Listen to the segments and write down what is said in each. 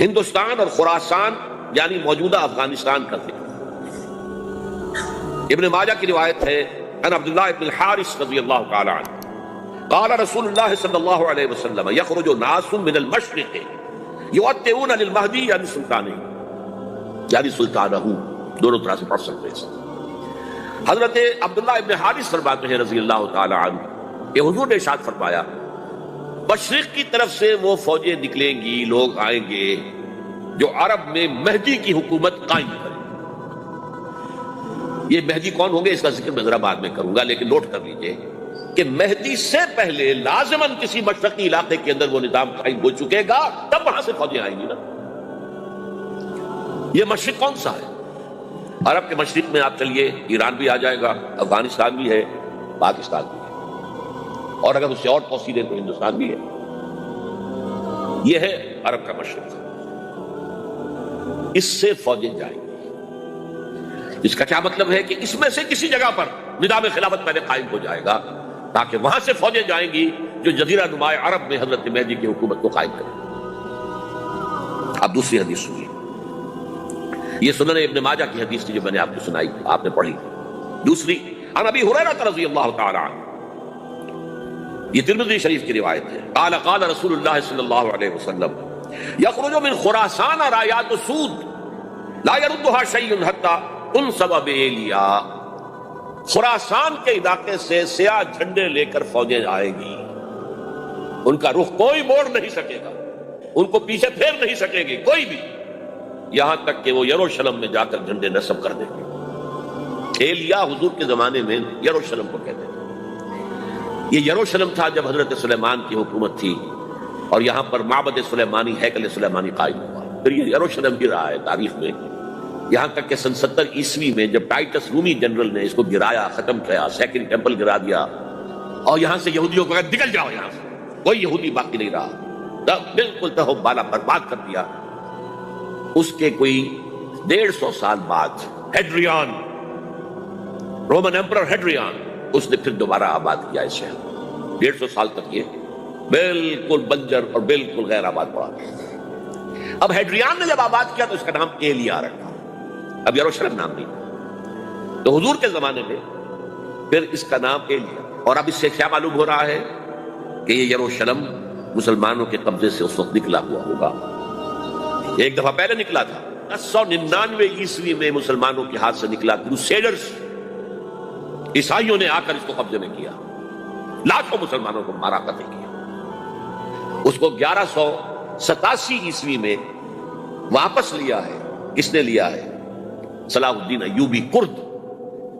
ہندوستان اور خراسان یعنی موجودہ افغانستان کا ذکر۔ ابن ماجہ کی روایت ہے ان عبداللہ ابن الحارث رضی اللہ تعالی عنہ قال رسول اللہ صلی اللہ علیہ وسلم یخرج ناس من المشرق یؤتئون للمہدی یعنی سلطانہ، یعنی سلطانہ، دونوں طرح سے پڑھ سکتے ہیں۔ حضرت عبداللہ ابن حارث فرماتے ہیں رضی اللہ تعالی عنہ کہ حضور نے ارشاد فرمایا مشرق کی طرف سے وہ فوجیں نکلیں گی، لوگ آئیں گے جو عرب میں مہدی کی حکومت قائم کریں۔ یہ مہدی کون ہوں گے اس کا ذکر میں ذرا بعد میں کروں گا، لیکن نوٹ کر لیجئے کہ مہدی سے پہلے لازماً کسی مشرقی علاقے کے اندر وہ نظام قائم ہو چکے گا، تب وہاں سے فوجیں آئیں گی نا۔ یہ مشرق کون سا ہے؟ عرب کے مشرق میں آپ چلیے، ایران بھی آ جائے گا، افغانستان بھی ہے، پاکستان بھی ہے، اور اگر اس سے اور توسیع دیں تو ہندوستان بھی ہے۔ یہ ہے عرب کا مشرق، اس سے فوجیں جائیں گی۔ اس کا کیا مطلب ہے کہ اس میں سے کسی جگہ پر نظام خلافت پہلے قائم ہو جائے گا تاکہ وہاں سے فوجیں جائیں گی جو جزیرہ نما عرب میں حضرت مہدی کی حکومت کو قائم کریں۔ اب دوسری حدیث سنیے، یہ سنن ابن ماجہ کی حدیث تھی جو میں نے آپ کو سنائی، آپ نے پڑھی۔ دوسری عن ابی ہریرہ رضی اللہ تعالی عنہ، یہ ترمذی شریف کی روایت ہے، قال قال رسول اللہ صلی اللہ علیہ وسلم یخرج من خراسان رایات سود لا يردها شیء حتی تنصب بإیلیا۔ خراسان کے علاقے سے سیاہ جھنڈے لے کر فوجیں آئیں گی، ان کا رخ کوئی موڑ نہیں سکے گا، ان کو پیچھے پھیر نہیں سکے گی کوئی بھی، یہاں تک کہ وہ یروشلم میں جا کر جھنڈے نصب کر دیں گے۔ ایلیا حضور کے زمانے میں یروشلم کو کہتے ہیں۔ یہ یروشلم تھا جب حضرت سلیمان کی حکومت تھی اور یہاں پر معبد سلیمانی، ہیکل سلیمانی قائم ہوا، پھر یہ یروشلم بھی رہا ہے تاریخ میں، یہاں تک کہ سن 70 عیسوی میں جب ٹائٹس رومی جنرل نے اس کو گرایا، ختم کیا، سیکنڈ ٹیمپل گرا دیا، اور یہاں سے یہودیوں کو کہا نکل جاؤ یہاں سے، کوئی یہودی باقی نہیں رہا، بالکل تہو بالا برباد کر دیا۔ اس کے کوئی 150 سال بعد ہیڈریان، رومن ایمپرر ہیڈریان، اس نے پھر دوبارہ آباد کیا اس شہر۔ 150 سال تک یہ بالکل بنجر اور بالکل غیر آباد پڑا۔ اب ہیڈریان نے جب آباد کیا تو اس کا نام ایلیا رکھا، اب یروشلم نام نہیں۔ تو حضور کے زمانے میں پھر اس کا نام ایلیا، اور اب اس سے کیا معلوم ہو رہا ہے کہ یہ یروشلم مسلمانوں کے قبضے سے اس وقت نکلا ہوا ہوگا۔ ایک دفعہ پہلے نکلا تھا، 1099 عیسوی میں مسلمانوں کے ہاتھ سے نکلا، کروسیڈرز، عیسائیوں نے آ کر اس کو قبضے میں کیا، لاکھوں مسلمانوں کو مارا، قتل کیا۔ اس کو 1187 عیسوی میں واپس لیا ہے۔ کس نے لیا ہے؟ صلاح الدین ایوبی کرد۔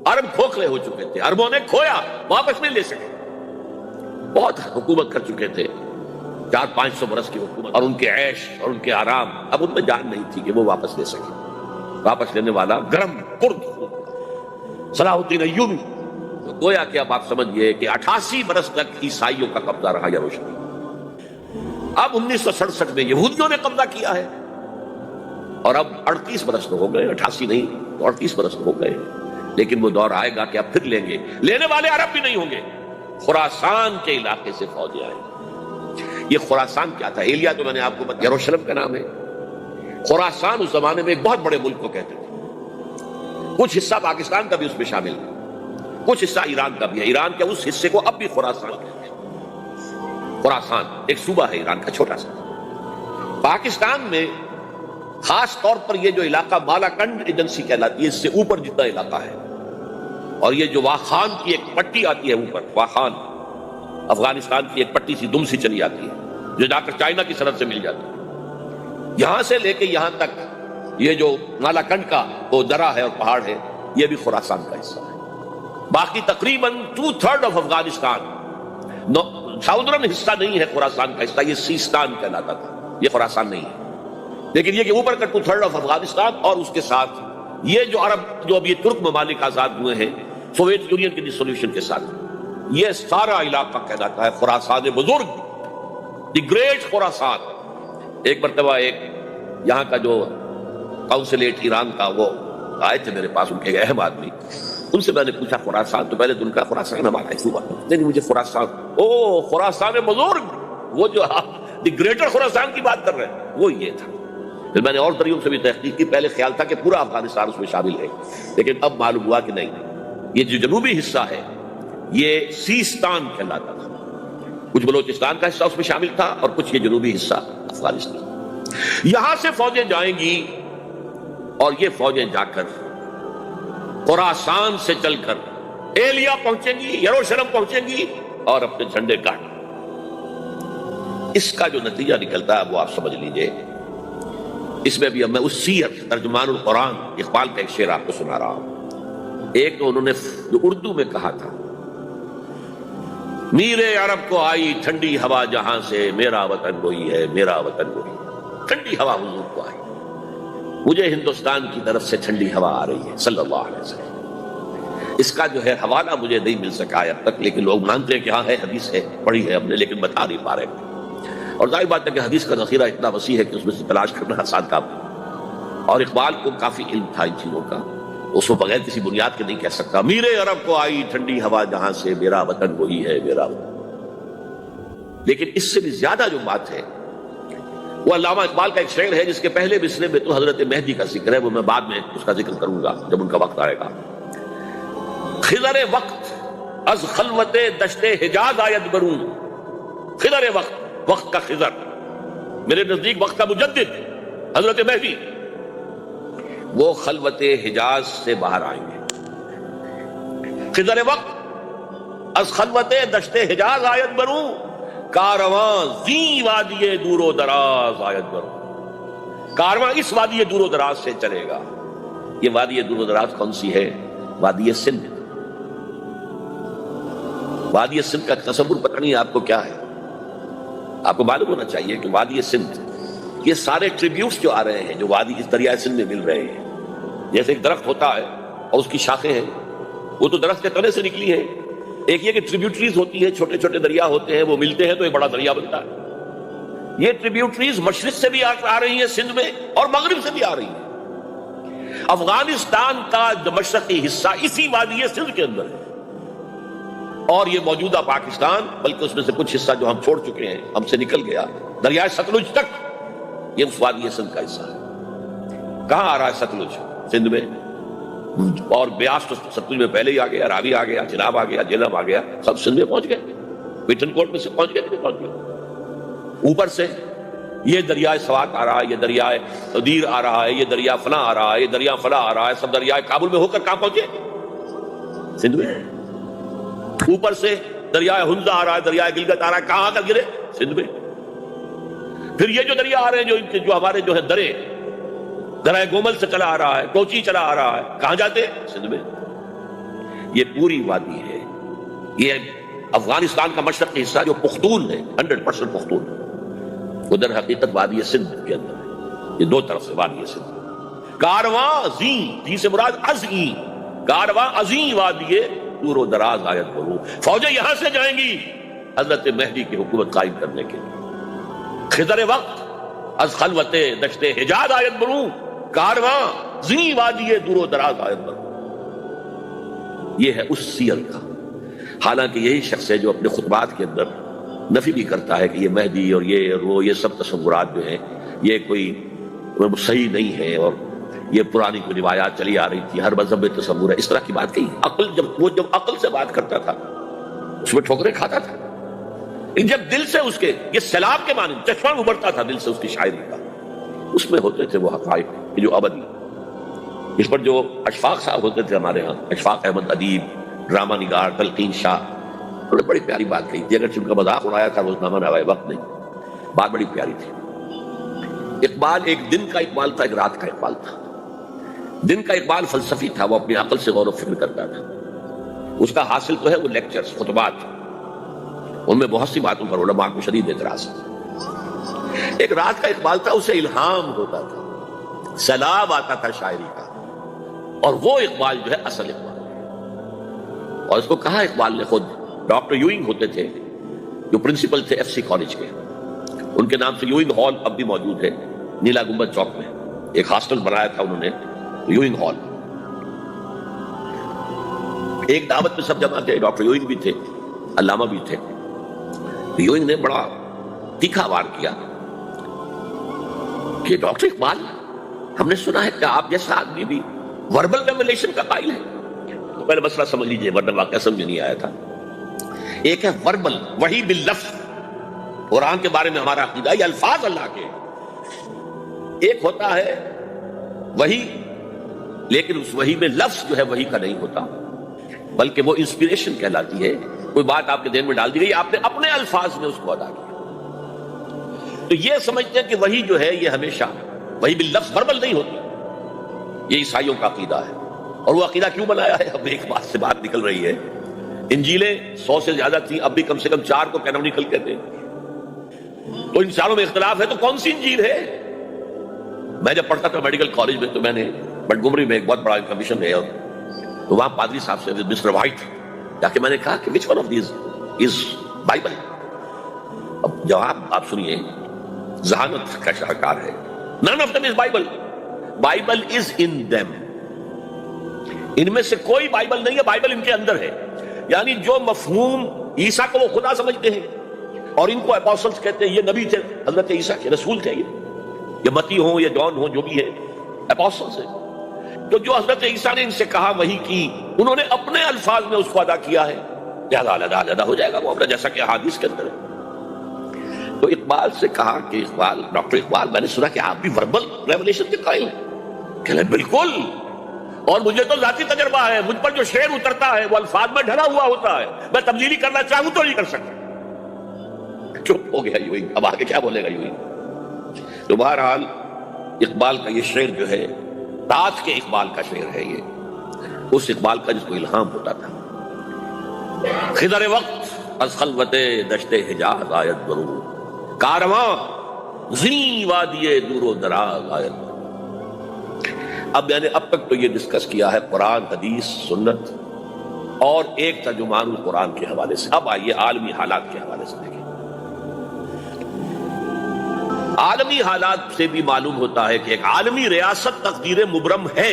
عرب کھوکھلے ہو چکے تھے، عربوں نے کھویا، واپس نہیں لے سکے، بہت حکومت کر چکے تھے، 400-500 برس کی حکومت، اور ان کے عیش اور ان کے آرام، اب ان میں جان نہیں تھی کہ وہ واپس لے سکے۔ واپس لینے والا گرم کرد صلاح الدین ایوبی۔ تو گویا کہ اب آپ سمجھئے کہ 88 برس تک عیسائیوں کا قبضہ رہا یروشلم۔ اب 1967 میں یہودیوں نے قبضہ کیا ہے، اور اب 38 برس تو ہو گئے، 88 نہیں تو 38 برس تو ہو گئے، لیکن وہ دور آئے گا کہ اب پھر لیں گے، لینے والے عرب بھی نہیں ہوں گے، خراسان کے علاقے سے فوجیں آئیں گی۔ یہ خراسان کیا تھا؟ ایلیا تو میں نے آپ کو بتایا یروشلم کا نام ہے۔ خراسان اس زمانے میں ایک بہت بڑے ملک کو کہتے تھے، کچھ حصہ پاکستان کا بھی اس میں شامل ہے، کچھ حصہ ایران کا بھی ہے، ایران کے اس حصے کو اب بھی خراسان کہتے ہیں۔ خراسان ایک صوبہ ہے ایران کا چھوٹا سا۔ پاکستان میں خاص طور پر یہ جو علاقہ بالاکنڈ ایجنسی کہلاتی ہے، اس سے اوپر جتنا علاقہ ہے، اور یہ جو واخان کی ایک پٹی آتی ہے اوپر، واخان افغانستان کی ایک پٹی سی دم سی چلی آتی ہے جو جا کر چائنا کی سرحد سے مل جاتی ہے، یہاں سے لے کے یہاں تک یہ جو بالاکنڈ کا وہ درہ ہے اور پہاڑ ہے، یہ بھی خراسان کا حصہ ہے۔ باقی تقریباً 2/3 آف افغانستان ساؤدرن حصہ نہیں ہے خراسان کا حصہ، یہ سیستان کہلاتا تھا، یہ خراسان نہیں ہے۔ لیکن یہ کہ اوپر کا 2/3 آف افغانستان، اور اس کے ساتھ یہ جو عرب جو اب یہ ترک ممالک آزاد ہوئے ہیں سوویت یونین کی ڈسولوشن کے ساتھ، یہ سارا علاقہ کہلاتا ہے خراسان بزرگ، دی گریٹ خراسان۔ ایک مرتبہ ایک یہاں کا جو کونسلیٹ ایران کا وہ آئے تھے میرے پاس، ان کے اہم آدمی، ان سے میں نے پوچھا خراسان، تو پہلے دن کا خراسان ہمارا ہے صوبہ، نہیں مجھے خراسان، خراسان بزرگ، وہ جو دی گریٹر خراسان کی بات کر رہے ہیں وہ یہ تھا۔ پھر میں نے اور ذریعوں سے بھی تحقیق کی، پہلے خیال تھا کہ پورا افغانستان اس میں شامل ہے، لیکن اب معلوم ہوا کہ نہیں، یہ جو جنوبی حصہ ہے یہ سیستان کہلاتا تھا، کچھ بلوچستان کا حصہ اس میں شامل تھا اور کچھ یہ جنوبی حصہ افغانستان۔ یہاں سے فوجیں جائیں گی اور یہ فوجیں جا کر خراسان سے چل کر ایلیا پہنچیں گی، یروشلم پہنچیں گی اور اپنے جھنڈے گاڑیں۔ اس کا جو نتیجہ نکلتا ہے وہ آپ سمجھ لیجئے۔ اس میں بھی اب میں اس سیر ترجمان القرآن اقبال کا ایک شعر آپ کو سنا رہا ہوں۔ ایک تو انہوں نے جو اردو میں کہا تھا، میر عرب کو آئی ٹھنڈی ہوا جہاں سے، میرا وطن وہی ہے، میرا وطن وہی ہے۔ ٹھنڈی ہوا حضور کو آئی، مجھے ہندوستان کی طرف سے ٹھنڈی ہوا آ رہی ہے صلی اللہ علیہ وسلم۔ اس کا جو ہے حوالہ مجھے نہیں مل سکا ہے اب تک، لیکن لوگ مانتے ہیں کہ ہاں ہے، حدیث ہے، پڑھی ہے ہم نے، لیکن بتا نہیں پا رہے ہیں۔ اور ظاہر بات ہے کہ حدیث کا ذخیرہ اتنا وسیع ہے کہ اس میں سے تلاش کرنا آسان کام ہے، اور اقبال کو کافی علم تھا ان چیزوں کا، اس کو بغیر کسی بنیاد کے نہیں کہہ سکتا میر عرب کو آئی ٹھنڈی ہوا جہاں سے، میرا وطن وہی ہے، میرا وطن۔ لیکن اس سے بھی زیادہ جو بات ہے وہ علامہ اقبال کا ایک شعر ہے جس کے پہلے مصرعے میں تو حضرت مہدی کا ذکر ہے، وہ میں بعد میں اس کا ذکر کروں گا جب ان کا وقت آئے گا۔ خضر وقت از خلوت دشت حجاز آید برون، خضر وقت، وقت کا خضر، میرے نزدیک وقت کا مجدد حضرت مہدی، وہ خلوت حجاز سے باہر آئیں گے۔ خضر وقت از خلوت دشت حجاز آید برون، کارواں زی وادی دور و دراز آید برون، کارواں اس وادی دور و دراز سے چلے گا۔ یہ وادی دور و دراز کون سی ہے؟ وادی سندھ۔ وادی سندھ کا تصور پتہ نہیں آپ کو کیا ہے، آپ کو معلوم ہونا چاہیے کہ وادی سندھ، یہ سارے ٹریبیوٹس جو آ رہے ہیں جو وادی اس دریائے سندھ میں مل رہے ہیں، جیسے ایک درخت ہوتا ہے اور اس کی شاخیں ہیں، وہ تو درخت کے تنے سے نکلی ہیں۔ ایک یہ کہ ٹریبیوٹریز ہوتی ہیں، چھوٹے چھوٹے دریا ہوتے ہیں، وہ ملتے ہیں تو ایک بڑا دریا بنتا ہے۔ یہ ٹریبیوٹریز مشرق سے بھی آ رہی ہیں سندھ میں اور مغرب سے بھی آ رہی ہیں۔ افغانستان کا مشرقی حصہ اسی وادی سندھ کے اندر ہے، اور یہ موجودہ پاکستان، بلکہ اس میں سے کچھ حصہ جو ہم چھوڑ چکے ہیں، ہم سے نکل گیا دریائے ستلج تک، یہ اس وادی سندھ کا حصہ ہے۔ کہاں آ رہا ہے ستلج؟ سندھ میں، اور بیاس تو ستلج میں پہلے ہی آ گیا، راوی آ گیا، چناب آ گیا، جہلم آ گیا، سب سندھ میں پہنچ گئے، پیٹن کوٹ میں سے پہنچ گئے کہ نہیں پہنچ گئے۔ اوپر سے یہ دریائے سوات آ رہا ہے، یہ دریائے دیر آ رہا ہے، یہ دریا فلاں آ رہا ہے، یہ دریا فلاں آ رہا ہے، سب دریائے کابل میں ہو کر کہاں پہنچے؟ سندھ میں۔ اوپر سے دریائے ہنزا آ رہا ہے، دریائے گلگت آ رہا ہے، کہاں آ کر گرے؟ سندھ میں۔ پھر یہ جو دریا آ رہے ہیں جو ہمارے جو ہے درے، درائے گومل سے چلا آ رہا ہے، کوچی چلا آ رہا ہے، کہاں جاتے؟ سندھ میں۔ یہ پوری وادی ہے، یہ افغانستان کا مشرقی حصہ جو پختون ہے، 100% پختون، وہ در حقیقت وادی سندھ کے اندر ہے۔ یہ دو طرف سے وادی سندھ۔ کارواں زی سے مراد ازیں، کارواں ازیں وادی دور و دراز آیت برو، فوجیں یہاں سے جائیں گی حضرت مہدی کی حکومت قائم کرنے کے لیے۔ خضر وقت از خلوت دشت حجاز آیت برو، کارواں زی وادی دور و دراز آیت برو۔ یہ ہے اس سیر کا۔ حالانکہ یہی شخص ہے جو اپنے خطبات کے اندر نفی بھی کرتا ہے کہ یہ مہدی اور یہ اور وہ، یہ سب تصورات جو ہیں یہ کوئی صحیح نہیں ہے، اور یہ پرانی کوئی روایات چلی آ رہی تھی، ہر مذہب میں تصور ہے، اس طرح کی بات کہی۔ جب عقل سے بات کرتا تھا اس میں ٹھوکریں کھاتا تھا، جب دل سے اس کے، یہ سیلاب کے معنی چشمہ ابھرتا تھا دل سے اس کی شاعری کا، اس میں ہوتے تھے وہ حقائق جو ابدی۔ اس پر جو اشفاق صاحب ہوتے تھے ہمارے ہاں، اشفاق احمد ادیب، ڈرامہ نگار تلقین شاہ، انہوں نے بڑی پیاری بات کہی تھی، اگرچہ ان کا مذاق اڑایا تھا روزنامہ نوائے وقت نے، بات بڑی پیاری تھی۔ اقبال ایک دن کا اقبال تھا، ایک رات کا اقبال تھا۔ دن کا اقبال فلسفی تھا، وہ اپنی عقل سے غور و فکر کرتا تھا، اس کا حاصل تو ہے وہ لیکچرز، خطبات، ان میں بہت سی باتوں پر علماء کو شدید اعتراض ہے۔ ایک رات کا اقبال تھا، اسے الہام ہوتا تھا، سیلاب آتا تھا شاعری کا، اور وہ اقبال جو ہے اصل اقبال ہے۔ اور اس کو کہا اقبال نے خود، ڈاکٹر یوئنگ ہوتے تھے جو پرنسپل تھے ایف سی کالج کے، ان کے نام سے یوئنگ ہال اب بھی موجود ہے نیلا گنبد چوک میں، ایک ہاسٹل بنایا تھا انہوں نے، یوئنگ ہال۔ ایک دعوت میں سب جمع تھے، ڈاکٹر یوئنگ بھی تھے، علامہ بھی تھے۔ یوئنگ نے بڑا تیکھا وار کیا یہ ڈاکٹر اقبال، ہم نے سنا ہے کہ آپ جیسا آدمی بھی وربل ریویلیشن کا قائل ہے. تو پہلے مسئلہ سمجھ لیجئے ورنہ واقعہ سمجھ نہیں آیا تھا. ایک ہے وربل، وحی باللفظ، قرآن کے بارے میں ہمارا عقیدہ یہ الفاظ اللہ کے. ایک ہوتا ہے وحی، لیکن اس وحی میں لفظ جو ہے وحی کا نہیں ہوتا، بلکہ وہ انسپیریشن کہلاتی ہے. کوئی بات آپ کے ذہن میں ڈال دی گئی، آپ نے اپنے الفاظ میں اس کو ادا کیا. تو یہ سمجھتے ہیں کہ وحی جو ہے یہ ہمیشہ وحی باللفظ وربل نہیں ہوتی. یہ عیسائیوں کا عقیدہ ہے. اور وہ عقیدہ کیوں بنایا ہے؟ اب ایک بات سے بات نکل رہی ہے. انجیلیں 100 سے زیادہ تھیں، اب بھی کم سے کم 4 کو کینونیکل کہتے ہیں. تو ان چاروں میں اختلاف ہے تو کون سی انجیل ہے؟ میں جب پڑھتا تھا میڈیکل کالج میں تو میں نے بٹگمری میں ایک بہت بڑا کمیشن ہے، تو وہاں پادری صاحب سے مسٹر وائٹ جا کے میں نے کہا کہ which one of these is Bible؟ اب جواب آپ سنیے، ذہانت کا شاہکار ہے. None of them is Bible. Bible is in them. ان میں سے کوئی بائبل نہیں ہے، بائبل ان کے اندر ہے. یعنی جو مفہوم عیسیٰ کو وہ خدا سمجھتے ہیں اور ان کو اپوسٹلز کہتے ہیں، یہ نبی تھے، حضرت عیسیٰ کے رسول تھے، یہ متی ہوں یا جون ہوں جو بھی ہے اپوسٹلز ہیں. تو جو حضرت عیسیٰ نے ان سے کہا وہی کی، انہوں نے اپنے الفاظ میں اس کو ادا کیا ہے، لہذا علیحدہ ہو جائے گا معاملہ، جیسا کہ احادیث کے اندر ہے. تو اقبال سے کہا کہ اقبال، ڈاکٹر اقبال، میں نے سنا کہ آپ بھی وربل ریولیشن کے قائل ہیں. کہ بالکل، اور مجھے تو ذاتی تجربہ ہے. مجھ پر جو شعر اترتا ہے وہ الفاظ میں ڈھلا ہوا ہوتا ہے، میں تبدیلی کرنا چاہوں تو نہیں کر سکتا. چپ ہو گیا یوں ہی، اب آگے کیا بولے گا یوں ہی. تو بہرحال اقبال کا یہ شعر جو ہے تاج کے اقبال کا شعر ہے، یہ اس اقبال کا جس کو الہام ہوتا تھا. خضر وقت از خلوت دشت حجاز آیت برو، کارواں زی وادی دور و دراز آیت برو. اب یعنی اب تک تو یہ ڈسکس کیا ہے قرآن، حدیث، سنت اور ایک ترجمان القرآن کے حوالے سے. اب آئیے عالمی حالات کے حوالے سے دیکھیں. عالمی حالات سے بھی معلوم ہوتا ہے کہ ایک عالمی ریاست تقدیر مبرم ہے.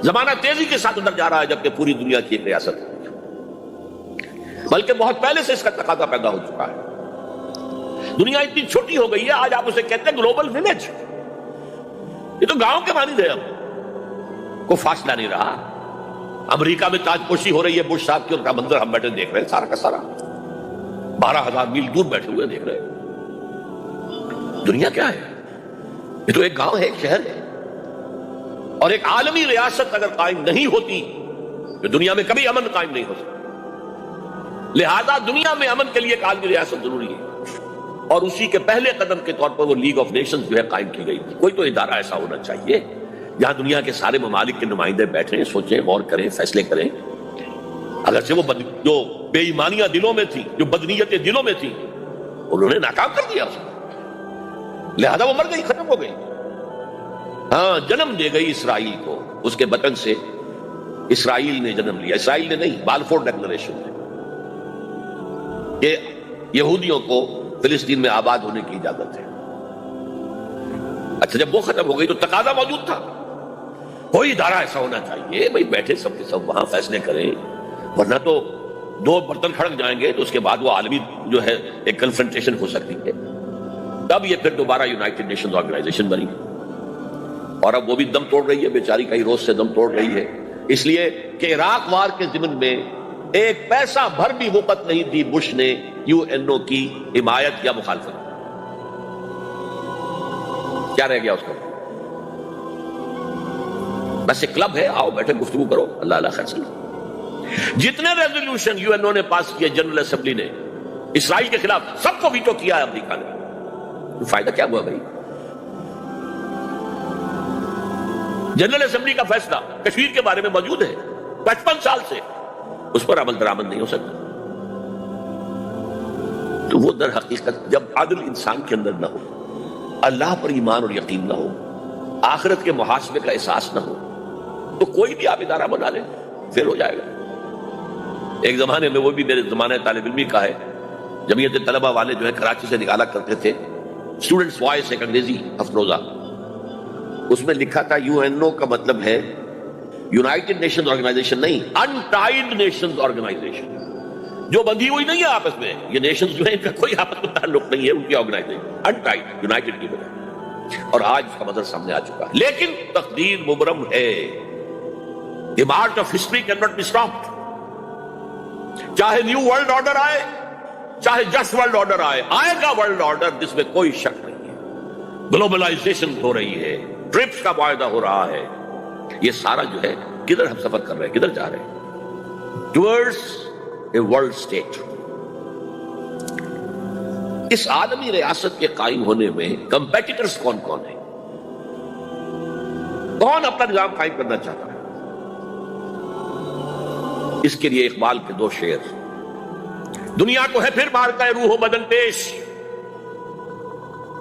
زمانہ تیزی کے ساتھ اندر جا رہا ہے، جبکہ پوری دنیا کی ایک ریاست ہے، بلکہ بہت پہلے سے اس کا تقاضا پیدا ہو چکا ہے. دنیا اتنی چھوٹی ہو گئی ہے، آج آپ اسے کہتے ہیں گلوبل ولیج. یہ تو گاؤں کے مانند ہے، اب کوئی فاصلہ نہیں رہا. امریکہ میں تاج پوشی ہو رہی ہے بش صاحب کی، ان کا منظر ہم بیٹھے دیکھ رہے ہیں، سارا کا سارا 12,000 میل دور بیٹھے ہوئے دیکھ رہے ہیں. دنیا کیا ہے؟ یہ تو ایک گاؤں ہے، ایک شہر ہے. اور ایک عالمی ریاست اگر قائم نہیں ہوتی تو دنیا میں کبھی امن قائم نہیں ہو سکتا. لہذا دنیا میں امن کے لیے ایک عالمی ریاست ضروری ہے، اور اسی کے پہلے قدم کے طور پر وہ لیگ آف نیشنز جو ہے قائم کی گئی تھی. کوئی تو ادارہ ایسا ہونا چاہیے جہاں دنیا کے سارے ممالک کے نمائندے بیٹھیں، سوچیں، غور کریں، فیصلے کریں. اگرچہ وہ جو بے ایمانیاں دلوں میں تھی، جو بدنیتیں دلوں میں تھی، انہوں نے ناکام کر دیا اس کو، لہذا وہ مر گئی، ختم ہو گئی. ہاں، جنم دے گئی اسرائیل کو، اس کے بطن سے اسرائیل نے جنم لیا. اسرائیل نے نہیں، بالفور ڈیکلریشن نے، کہ یہودیوں کو فلسطین میں آباد ہونے کی اجازت ہے. اچھا، جب وہ ختم ہو گئی تو تقاضا موجود تھا، کوئی ادارہ ایسا ہونا چاہیے بھائی بیٹھے سب کے سب وہاں فیصلے کریں، ورنہ تو 2 برتن کھڑک جائیں گے تو اس کے بعد وہ عالمی جو ہے ایک کنفرنٹیشن ہو سکتی ہے. تب یہ پھر دوبارہ یونائٹڈ نیشنز آرگنائزیشن بنی، اور اب وہ بھی دم توڑ رہی ہے بیچاری، کئی روز سے دم توڑ رہی ہے. اس لیے کہ عراق وار کے ضمن میں ایک پیسہ بھر بھی وقت نہیں دی بش نے یو این او کی حمایت یا مخالفت. کیا رہ گیا اس کا؟ بس ایک کلب ہے، آؤ بیٹھے گفتگو کرو، اللہ اللہ خیر سلام. جتنے ریزولوشن یو این او نے پاس کیے جنرل اسمبلی نے اسرائیل کے خلاف، سب کو ویٹو کیا ہے امریکہ نے. فائدہ کیا ہوا بھائی؟ جنرل اسمبلی کا فیصلہ کشمیر کے بارے میں موجود ہے 55 سال سے، اس پر عمل درآمد نہیں ہو سکتا. تو وہ در حقیقت جب عادل انسان کے اندر نہ ہو، اللہ پر ایمان اور یقین نہ ہو، آخرت کے محاسبے کا احساس نہ ہو، تو کوئی بھی آپ ادارہ بنا لیں پھر ہو جائے گا. ایک زمانے میں، وہ بھی میرے زمانہ طالب علمی کا ہے، جمعیت طلبہ والے جو ہے کراچی سے نکالا کرتے تھے اسٹوڈنٹس وائس، ایک انگریزی افروزہ، اس میں لکھا تھا یو این او کا مطلب ہے یونائٹڈ نیشنز آرگنائزیشن نہیں، انٹائڈ نیشنز آرگنائزیشن. جو بندھی ہوئی نہیں ہے آپس میں. یہ نیشنز جو ہیں ان کا کوئی آپس میں تعلق نہیں ہے, ان کی آرگنائزیشن انٹائٹ یونائٹڈ کی بجائے, اور آج اس کا منظر سامنے آ چکا ہے. لیکن تقدیر مبرم ہے. The march of history cannot be stopped. چاہے نیو ورلڈ آرڈر آئے, چاہے جسٹ ورلڈ آرڈر آئے, آئے گا ورلڈ آرڈر, جس میں کوئی شک نہیں ہے. گلوبلائزیشن ہو رہی ہے, ٹرپس کا معاہدہ ہو رہا ہے. یہ سارا جو ہے کدھر ہم سفر کر رہے ہیں, کدھر جا رہے ہیں؟ Towards a world state. اس عالمی ریاست کے قائم ہونے میں کمپیٹیٹرز کون کون ہیں؟ کون اپنا نظام قائم کرنا چاہتا ہے؟ اس کے لیے اقبال کے دو شعر. دنیا کو ہے پھر مارکہ روح و بدن پیش,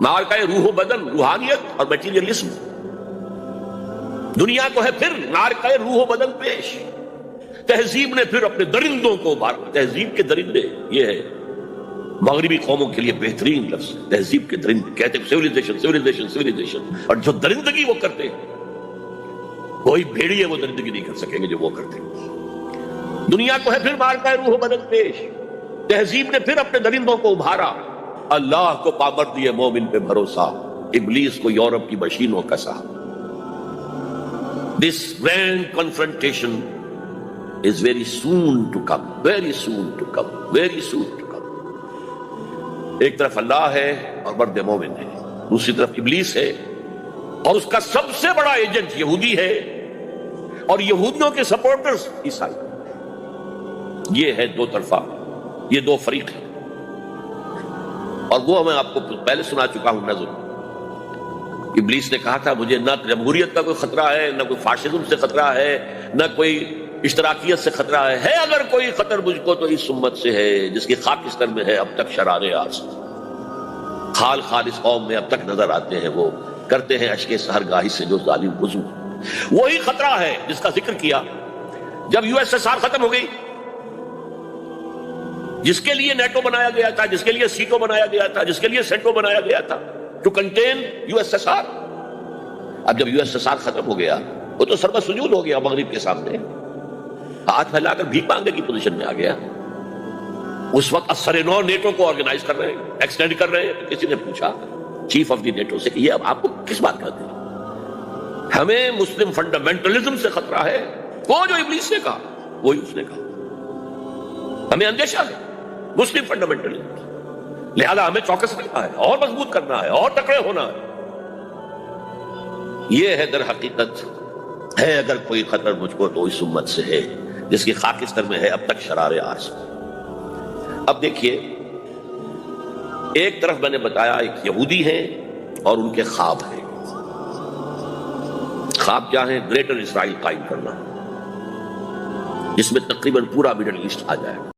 مارکہ روح و بدن روحانیت اور میٹیریلزم. دنیا کو ہے پھر مارکہ روح و بدن پیش. تہذیب نے پھر اپنے درندوں کو مارا. تہذیب کے درندے, یہ ہے مغربی قوموں کے لیے بہترین لفظ, تہذیب کے درندے. کہتے ہیں سیویلائزیشن سیویلائزیشن سیویلائزیشن, اور جو درندگی وہ کرتے ہیں کوئی بھیڑیے وہ درندگی نہیں کر سکیں گے جو وہ کرتے ہیں. دنیا کو ہے پھر مارکہ روح و بدن پیش, تہذیب نے پھر اپنے درندوں کو ابھارا. اللہ کو پامر دیے مومن پہ بھروسہ, ابلیس کو یورپ کی مشینوں کا سا. This grand confrontation is very soon to come, very soon to come, very soon to come. ایک طرف اللہ ہے اور مرد مومن ہے, دوسری طرف ابلیس ہے اور اس کا سب سے بڑا ایجنٹ یہودی ہے, اور یہودیوں کے سپورٹرز عیسائی. یہ ہے دو طرفہ, یہ دو فریق ہیں. اور وہ میں آپ کو پہلے سنا چکا ہوں نظر. ابلیس نے کہا تھا مجھے نہ جمہوریت کا کوئی خطرہ ہے, نہ کوئی فاشزم سے خطرہ ہے, نہ کوئی اشتراکیت سے خطرہ ہے اگر کوئی خطر مجھ کو تو اس امت سے ہے جس کی خاکستر میں ہے اب تک شرار آس. خال خال اس قوم میں اب تک نظر آتے ہیں, وہ کرتے ہیں اشک سحرگاہی سے جو ظالم وضو. وہی خطرہ ہے جس کا ذکر کیا جب USSR ختم ہو گئی, جس کے لیے نیٹو بنایا گیا تھا, جس کے لیے سیٹو بنایا گیا تھا, جس کے لیے سینٹو بنایا گیا تھا, ٹو کنٹین USSR. اب جب USSR ختم ہو گیا وہ تو سربت سجود ہو گیا مغرب کے سامنے, ہاتھ پھیلا کر بھیک مانگنے کی پوزیشن میں آ گیا. اس وقت اثر نو نیٹو کو آرگنائز کر رہے ہیں, ایکسٹینڈ کر رہے ہیں. تو کسی نے پوچھا چیف آف دی نیٹو سے کہ یہ اب آپ کو کس بات کا دیں؟ ہمیں مسلم فنڈامنٹلزم سے خطرہ ہے. وہ جو ابلیس نے کہا وہی اس نے کہا. ہمیں اندیشہ ہے مسلم فنڈامنٹلزم, لہذا ہمیں چوکس رہنا ہے اور مضبوط کرنا ہے اور تکڑے ہونا ہے. یہ ہے در حقیقت ہے اگر کوئی خطر مجھ کو تو اس امت سے ہے جس کی خاکستر میں ہے اب تک شرار آرز. اب دیکھیے, ایک طرف میں نے بتایا ایک یہودی ہیں اور ان کے خواب ہیں. خواب کیا ہے؟ گریٹر اسرائیل قائم کرنا, جس میں تقریباً پورا مڈل ایسٹ آ جائے گا.